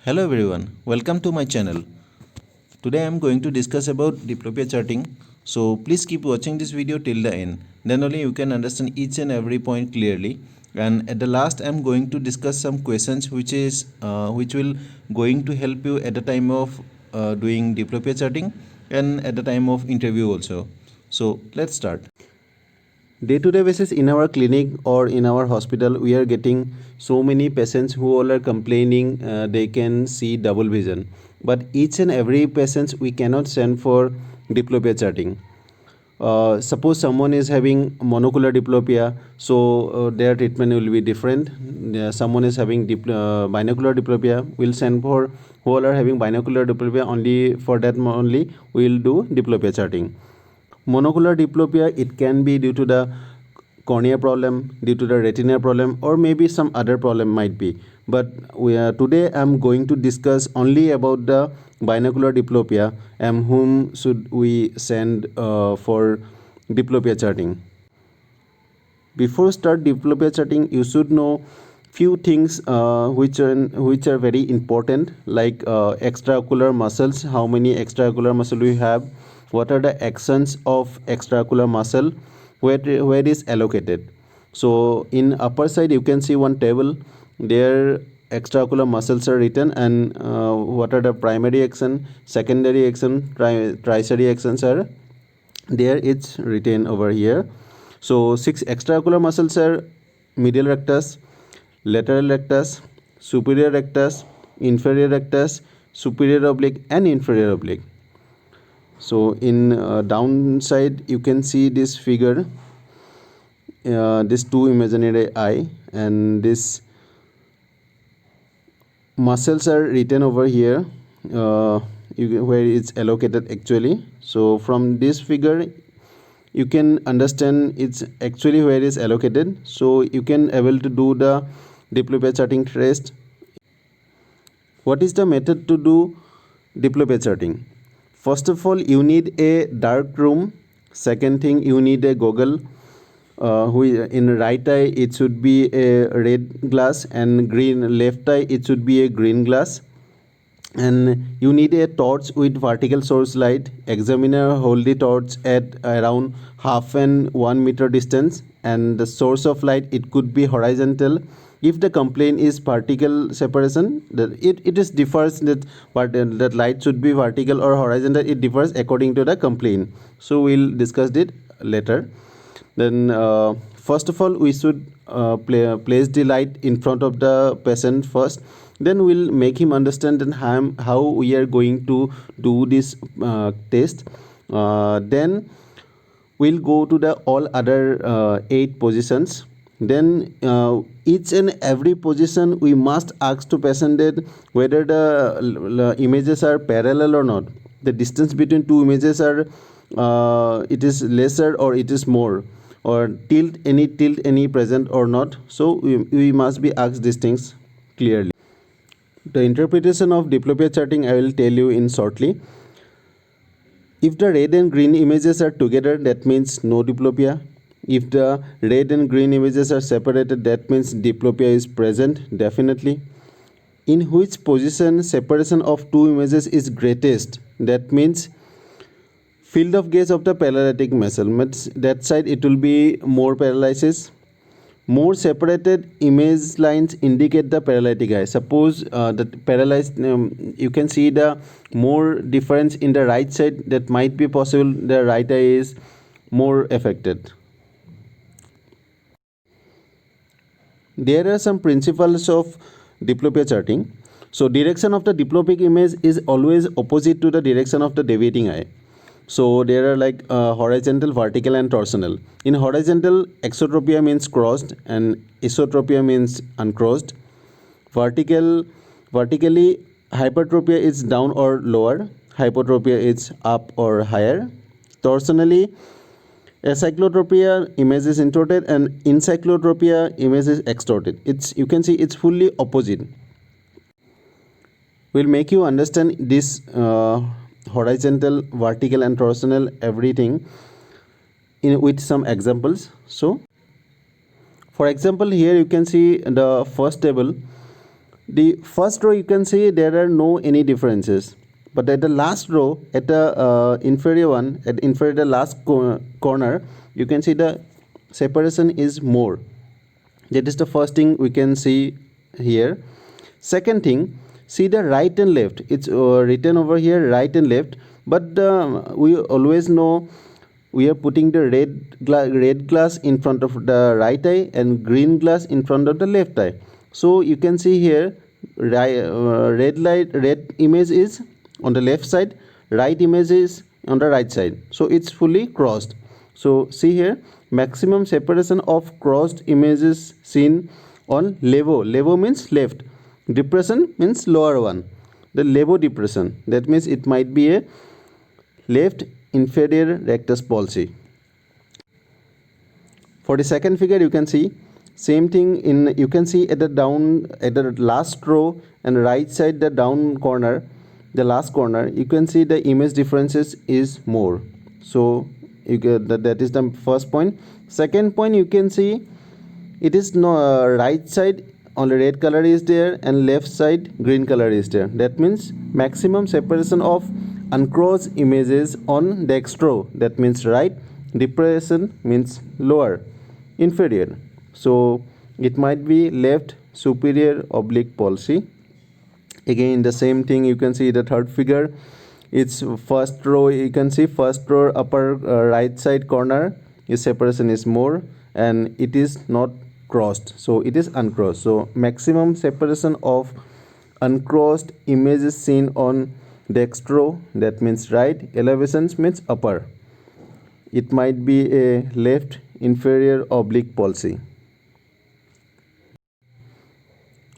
Hello everyone, welcome to my channel. Today I am going to discuss about diplopia charting. So please keep watching this video till the end. Then only you can understand each and every point clearly. And at the last I am going to discuss some questions which will going to help you at the time of doing diplopia charting and at the time of interview also. So let's start. Day-to-day basis in our clinic or in our hospital, we are getting so many patients who all are complaining they can see double vision. But each and every patient we cannot send for diplopia charting. Suppose someone is having monocular diplopia, so their treatment will be different. Someone is having binocular diplopia, we'll send for who all are having binocular diplopia. Only for that only we will do diplopia charting. Monocular diplopia, it can be due to the cornea problem, due to the retina problem, or maybe some other problem might be. But today I'm going to discuss only about the binocular diplopia and whom should we send for diplopia charting. Before start diplopia charting, you should know few things which are very important, like extraocular muscles. How many extraocular muscle we have? What are the actions of extraocular muscle? Where it is allocated? So in upper side you can see one table. There extraocular muscles are written, and what are the primary action, secondary action, tertiary actions are there. It's written over here. So 6 extraocular muscles are medial rectus, lateral rectus, superior rectus, inferior rectus, superior oblique, and inferior oblique. So in downside you can see this figure, this two imaginary eye, and this muscles are written over here, where it's allocated actually. So from this figure you can understand it's actually where it's allocated, so you can able to do the diplopia charting test. What is the method to do diplopia charting? First of all, you need a dark room. Second thing, you need a goggle. In right eye it should be a red glass, and green left eye it should be a green glass. And you need a torch with vertical source light. Examiner hold the torch at around half and 1 meter distance, and the source of light, it could be horizontal. If the complaint is vertical separation, that it is differs that, but that light should be vertical or horizontal, it differs according to the complaint. So we'll discuss it later. Then first of all we should place the light in front of the patient first. Then we'll make him understand and how we are going to do this test. Then we'll go to the all other 8 positions. Then each and every position we must ask to patient that whether the images are parallel or not. The distance between two images are it is lesser or it is more, or tilt any present or not. So we must be asked these things clearly. The interpretation of diplopia charting I will tell you in shortly. If the red and green images are together, that means no diplopia. If the red and green images are separated, that means diplopia is present, definitely. In which position separation of two images is greatest, that means field of gaze of the paralytic muscle. That side it will be more paralysis. More separated image lines indicate the paralytic eye. Suppose the paralyzed, you can see the more difference in the right side, that might be possible the right eye is more affected. There are some principles of diplopia charting. So direction of the diplopic image is always opposite to the direction of the deviating eye. So there are like horizontal, vertical, and torsional. In horizontal, exotropia means crossed and esotropia means uncrossed. Vertically, hypertropia is down or lower. Hypotropia is up or higher. Torsionally, acyclotropia image is intorted and encyclotropia image is extorted. You can see it's fully opposite. We'll make you understand this horizontal, vertical, and torsional everything with some examples. So for example, here you can see the first table. The first row you can see there are no any differences, but at the last row, at the inferior one, at inferior last corner, you can see the separation is more. That is the first thing we can see here. Second thing, see the right and left. It's written over here right and left, but we always know we are putting the red glass in front of the right eye and green glass in front of the left eye. So you can see here red image is on the left side, right image is on the right side, so it's fully crossed. So see here, maximum separation of crossed images seen on levo means left, depression means lower one, the levo depression, that means it might be a left inferior rectus palsy. For the second figure you can see same thing. In you can see at the last row and right side, the down corner, the last corner, you can see the image differences is more. So you get that is the first point. Second point, you can see it is no right side only red color is there and left side green color is there. That means maximum separation of uncrossed images on dextro, that means right, depression means lower, inferior. So it might be left superior oblique palsy. Again the same thing, you can see the third figure, it's first row, you can see first row upper right side corner is separation is more and it is not crossed, so it is uncrossed. So maximum separation of uncrossed images seen on dextro, that means right, elevations means upper, it might be a left inferior oblique palsy.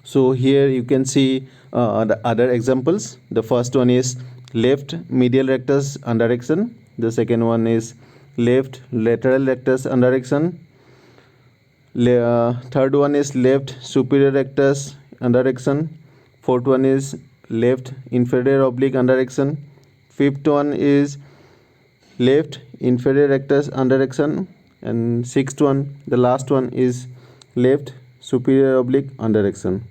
So here you can see the other examples. The first one is left medial rectus undererection. The second one is left lateral rectus undererection. Third one is left superior rectus undererection. Fourth one is left inferior oblique undererection. Fifth one is left inferior rectus undererection. And sixth one, the last one, is left superior oblique undererection.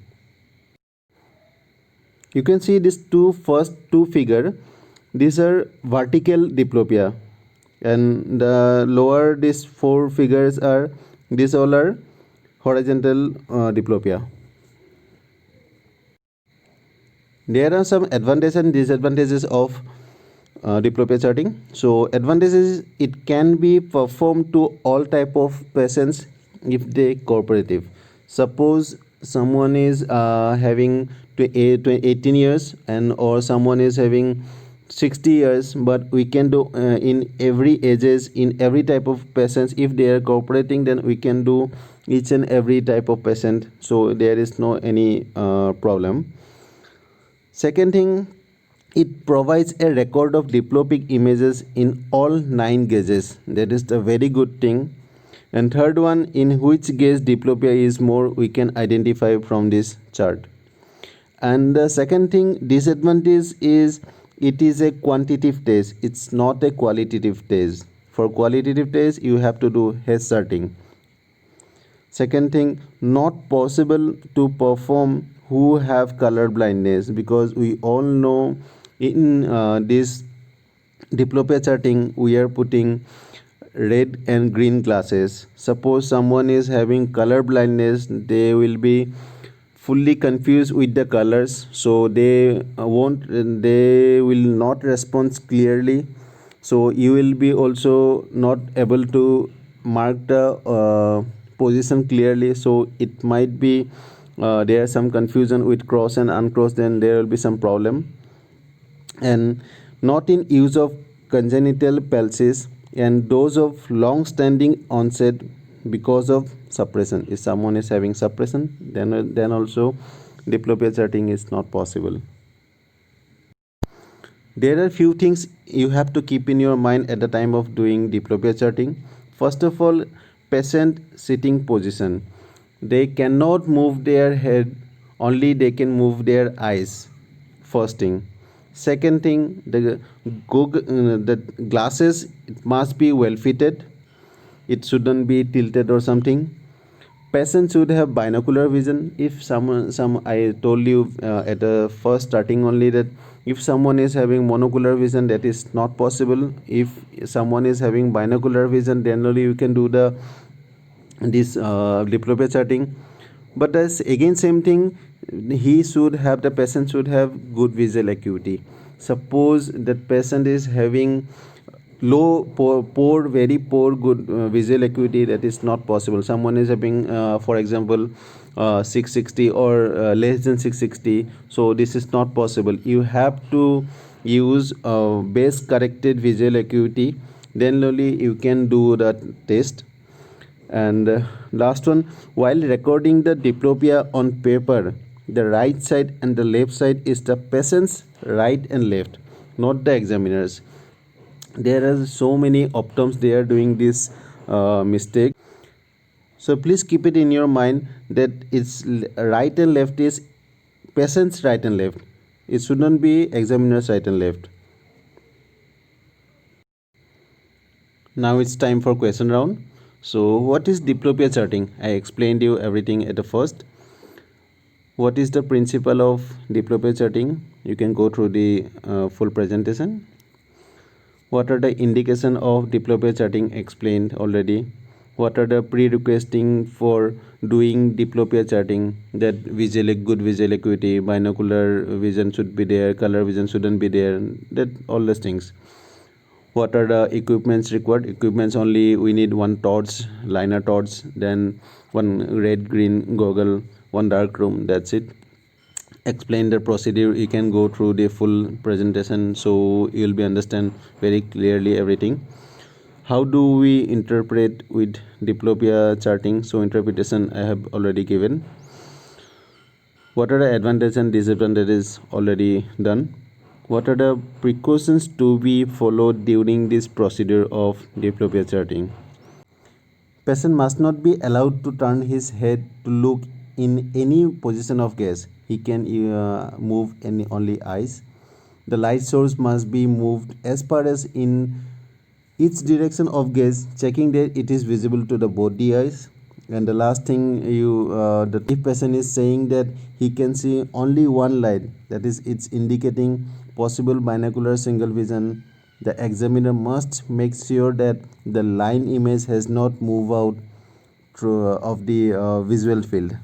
You can see these first two figure, these are vertical diplopia, and the lower these four figures are, these all are horizontal diplopia. There are some advantages and disadvantages of diplopia charting. So advantages, it can be performed to all type of patients if they cooperative. Suppose someone is having to 18 years and or someone is having 60 years, but we can do in every ages, in every type of patients, if they are cooperating, then we can do each and every type of patient, so there is no any problem. Second thing, it provides a record of diplopic images in all 9 gauges, that is the very good thing. And third one, in which gauge diplopia is more, we can identify from this chart. And the second thing, disadvantage is it is a quantitative test, it's not a qualitative test. For qualitative test you have to do head sorting. Second thing, not possible to perform who have color blindness, because we all know in this diplopia charting we are putting red and green glasses. Suppose someone is having color blindness, they will be fully confused with the colors, so they will not respond clearly, so you will be also not able to mark the position clearly, so it might be there is some confusion with cross and uncross, then there will be some problem. And not in use of congenital palsies and those of long standing onset because of suppression. If someone is having suppression, then also diplopia charting is not possible. There are few things you have to keep in your mind at the time of doing diplopia charting. First of all, patient sitting position. They cannot move their head, only they can move their eyes. First thing. Second thing, the glasses, it must be well fitted, it shouldn't be tilted or something. Patient should have binocular vision. If I told you at the first starting only that if someone is having monocular vision, that is not possible. If someone is having binocular vision, then only you can do this diplopia charting. But as again same thing, the patient should have good visual acuity. Suppose that patient is having low, poor, very poor good visual acuity, that is not possible. Someone is having for example 660 or less than 660, so this is not possible. You have to use base corrected visual acuity, then only you can do the test. And last one, while recording the diplopia on paper, the right side and the left side is the patient's right and left, not the examiner's. There are so many optoms they are doing this mistake. So please keep it in your mind that it's right and left is patient's right and left. It shouldn't be examiner's right and left. Now it's time for question round. So what is diplopia charting? I explained you everything at the first. What is the principle of diplopia charting? You can go through the full presentation. What are the indication of diplopia charting? Explained already. What are the prerequisites for doing diplopia charting? That good visual acuity, binocular vision should be there, color vision shouldn't be there, that all those things. What are the equipments required? Equipments only we need one torch, liner torch, then one red green goggle, one dark room, that's it. Explain the procedure. You can go through the full presentation, so you'll be understand very clearly everything. How do we interpret with diplopia charting? So interpretation I have already given. What are the advantages and disadvantages? Already done. What are the precautions to be followed during this procedure of diplopia charting? Patient must not be allowed to turn his head to look in any position of gaze. He can move only eyes. The light source must be moved as far as in each direction of gaze, checking that it is visible to the both the eyes. And the last thing, the patient is saying that he can see only one light, that is it's indicating possible binocular single vision. The examiner must make sure that the line image has not moved out through of the visual field.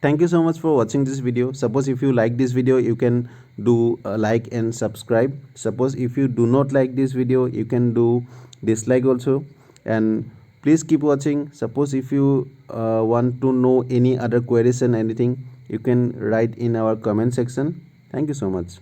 Thank you so much for watching this video. Suppose if you like this video, you can do like and subscribe. Suppose if you do not like this video, you can do dislike also. And please keep watching. Suppose if you want to know any other queries and anything, you can write in our comment section. Thank you so much.